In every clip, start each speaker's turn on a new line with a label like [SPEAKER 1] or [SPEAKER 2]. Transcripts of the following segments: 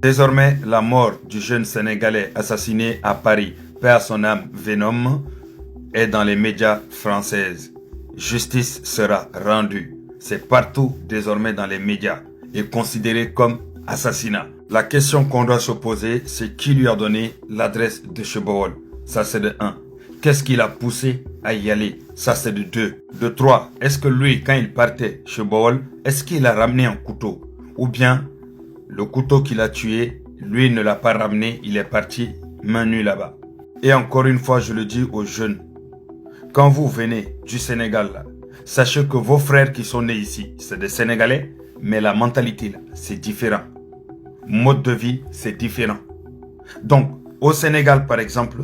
[SPEAKER 1] Désormais, la mort du jeune Sénégalais assassiné à Paris, paix à son âme Venom, est dans les médias français. Justice sera rendue. C'est partout désormais dans les médias et considéré comme assassinat. La question qu'on doit se poser, c'est qui lui a donné l'adresse de Chebowol. Ça c'est de 1. Qu'est-ce qui l'a poussé à y aller? Ça c'est de 2. De 3. Est-ce que lui, quand il partait Chebowol, est-ce qu'il a ramené un couteau? Ou bien le couteau qu'il a tué, lui ne l'a pas ramené, il est parti main nue là-bas. Et encore une fois, je le dis aux jeunes, quand vous venez du Sénégal, là, sachez que vos frères qui sont nés ici, c'est des Sénégalais, mais la mentalité, là, c'est différent. Mode de vie, c'est différent. Donc, au Sénégal, par exemple,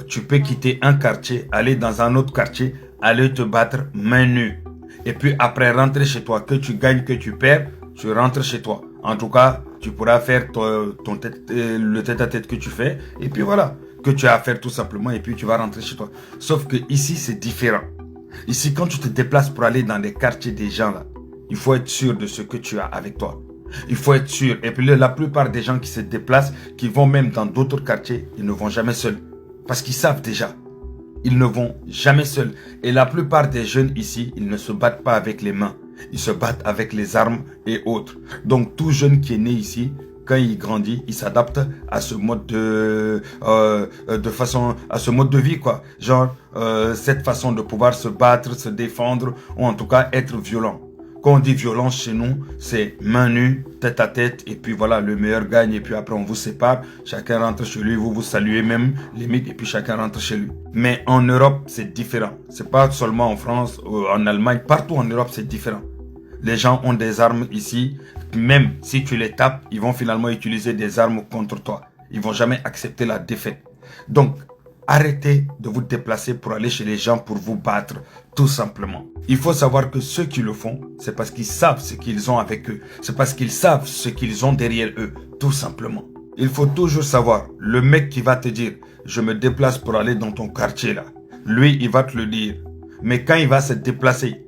[SPEAKER 1] tu peux quitter un quartier, aller dans un autre quartier, aller te battre main nue. Et puis après, rentrer chez toi, que tu gagnes, que tu perds, tu rentres chez toi. En tout cas, tu pourras faire le tête-à-tête que tu fais. Et puis voilà, que tu as à faire tout simplement. Et puis tu vas rentrer chez toi. Sauf que ici, c'est différent. Ici, quand tu te déplaces pour aller dans les quartiers des gens, là, il faut être sûr de ce que tu as avec toi. Il faut être sûr. Et puis la plupart des gens qui se déplacent, qui vont même dans d'autres quartiers, ils ne vont jamais seuls. Parce qu'ils savent déjà. Ils ne vont jamais seuls. Et la plupart des jeunes ici, ils ne se battent pas avec les mains. Ils se battent avec les armes et autres. Donc tout jeune qui est né ici, quand il grandit, il s'adapte à ce mode à ce mode de vie, quoi. Genre, cette façon de pouvoir se battre, se défendre, ou en tout cas être violent. Quand on dit violence chez nous, c'est main nue, tête à tête, et puis voilà, le meilleur gagne, et puis après on vous sépare, chacun rentre chez lui, vous vous saluez même, limite, et puis chacun rentre chez lui. Mais en Europe, c'est différent. C'est pas seulement en France, en Allemagne, partout en Europe, c'est différent. Les gens ont des armes ici, même si tu les tapes, ils vont finalement utiliser des armes contre toi. Ils vont jamais accepter la défaite. Donc, arrêtez de vous déplacer pour aller chez les gens pour vous battre, tout simplement. Il faut savoir que ceux qui le font, c'est parce qu'ils savent ce qu'ils ont avec eux. C'est parce qu'ils savent ce qu'ils ont derrière eux, tout simplement. Il faut toujours savoir, le mec qui va te dire, je me déplace pour aller dans ton quartier là, lui, il va te le dire. Mais quand il va se déplacer,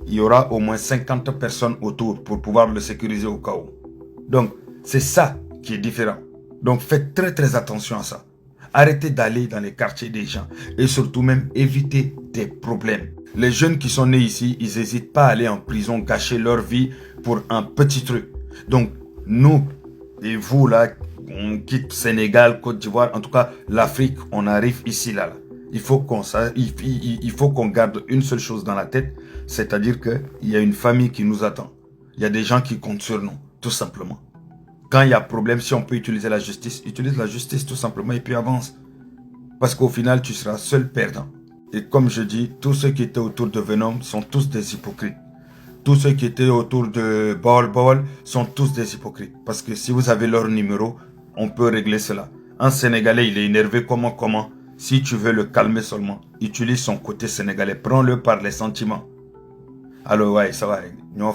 [SPEAKER 1] il y aura au moins 50 personnes autour pour pouvoir le sécuriser au cas où. Donc, c'est ça qui est différent. Donc, faites très très attention à ça. Arrêtez d'aller dans les quartiers des gens et surtout même éviter des problèmes. Les jeunes qui sont nés ici, ils n'hésitent pas à aller en prison, gâcher leur vie pour un petit truc. Donc, nous et vous là, on quitte Sénégal, Côte d'Ivoire, en tout cas l'Afrique, on arrive ici là. Il faut qu'on garde une seule chose dans la tête, c'est-à-dire qu'il y a une famille qui nous attend. Il y a des gens qui comptent sur nous, tout simplement. Quand il y a problème, si on peut utiliser la justice, utilise la justice tout simplement et puis avance. Parce qu'au final, tu seras seul perdant. Et comme je dis, tous ceux qui étaient autour de Venom sont tous des hypocrites. Tous ceux qui étaient autour de Bol sont tous des hypocrites. Parce que si vous avez leur numéro, on peut régler cela. Un Sénégalais, il est énervé comment. Si tu veux le calmer seulement, utilise son côté sénégalais. Prends-le par les sentiments. Alors ouais, ça va. En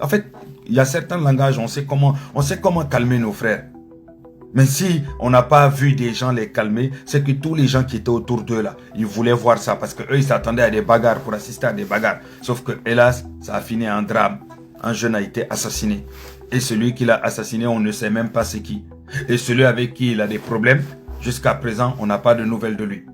[SPEAKER 1] fait, il y a certains langages, on sait comment calmer nos frères. Mais si on n'a pas vu des gens les calmer, c'est que tous les gens qui étaient autour d'eux là, ils voulaient voir ça parce que eux ils s'attendaient à des bagarres pour assister à des bagarres. Sauf que hélas, ça a fini en drame. Un jeune a été assassiné. Et celui qui l'a assassiné, on ne sait même pas c'est qui. Et celui avec qui il a des problèmes, jusqu'à présent, on n'a pas de nouvelles de lui.